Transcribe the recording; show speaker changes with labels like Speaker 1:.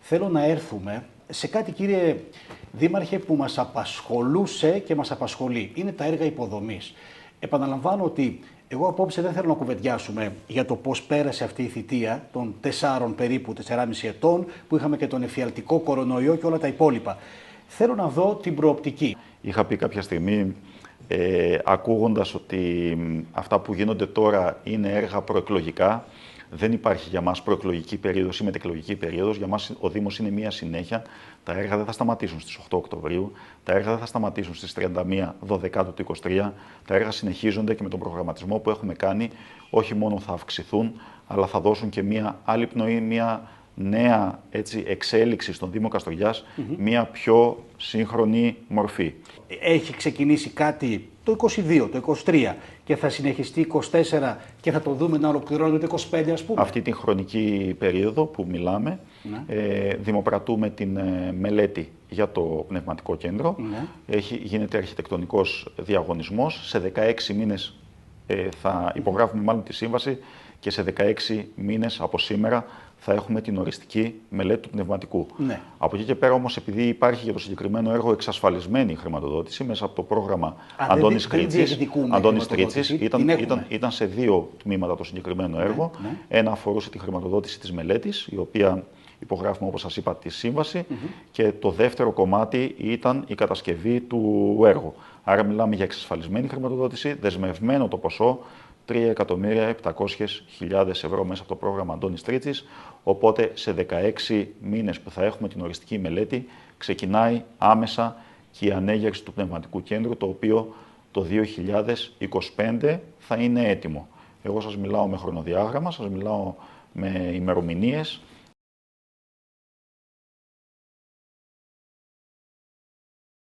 Speaker 1: θέλω να έρθουμε σε κάτι, κύριε Δήμαρχε, που μας απασχολούσε και μας απασχολεί. Είναι τα έργα υποδομής. Επαναλαμβάνω ότι εγώ απόψε δεν θέλω να κουβεντιάσουμε για το πώς πέρασε αυτή η θητεία των 4,5 ετών, που είχαμε και τον εφιαλτικό κορονοϊό και όλα τα υπόλοιπα. Θέλω να δω την προοπτική.
Speaker 2: Είχα πει κάποια στιγμή, ακούγοντας ότι αυτά που γίνονται τώρα είναι έργα προεκλογικά, δεν υπάρχει για μας προεκλογική περίοδος ή μετεκλογική περίοδος. Για μας ο Δήμος είναι μία συνέχεια. Τα έργα δεν θα σταματήσουν στις 8 Οκτωβρίου, τα έργα δεν θα σταματήσουν στις 31 Δωδεκάτου του 2023. Τα έργα συνεχίζονται και με τον προγραμματισμό που έχουμε κάνει, όχι μόνο θα αυξηθούν, αλλά θα δώσουν και μία άλλη πνοή, μία νέα εξέλιξη στον Δήμο Καστοριάς, μία πιο σύγχρονη μορφή.
Speaker 1: Έχει ξεκινήσει κάτι το 22, το 23 και θα συνεχιστεί 24 και θα το δούμε να ολοκληρώνεται το 25, ας πούμε.
Speaker 2: Αυτή την χρονική περίοδο που μιλάμε, δημοπρατούμε την μελέτη για το πνευματικό κέντρο. Γίνεται αρχιτεκτονικός διαγωνισμός. Σε 16 μήνες θα υπογράφουμε μάλλον τη σύμβαση και σε 16 μήνες από σήμερα θα έχουμε την οριστική μελέτη του πνευματικού. Από εκεί και πέρα όμως, επειδή υπάρχει για το συγκεκριμένο έργο εξασφαλισμένη χρηματοδότηση μέσα από το πρόγραμμα Αντώνης Τρίτσης, ήταν σε 2 τμήματα το συγκεκριμένο έργο. Ένα αφορούσε τη χρηματοδότηση της μελέτης, η οποία υπογράφουμε, όπως σας είπα, τη σύμβαση, και το δεύτερο κομμάτι ήταν η κατασκευή του έργου. Άρα μιλάμε για εξασφαλισμένη χρηματοδότηση, δεσμευμένο το ποσό 3.700.000 ευρώ μέσα από το πρόγραμμα Αντώνης Τρίτσης, οπότε σε 16 μήνες που θα έχουμε την οριστική μελέτη ξεκινάει άμεσα και η ανέγερση του πνευματικού κέντρου, το οποίο το 2025 θα είναι έτοιμο. Εγώ σας μιλάω με χρονοδιάγραμμα, σας μιλάω με ημερομηνίες.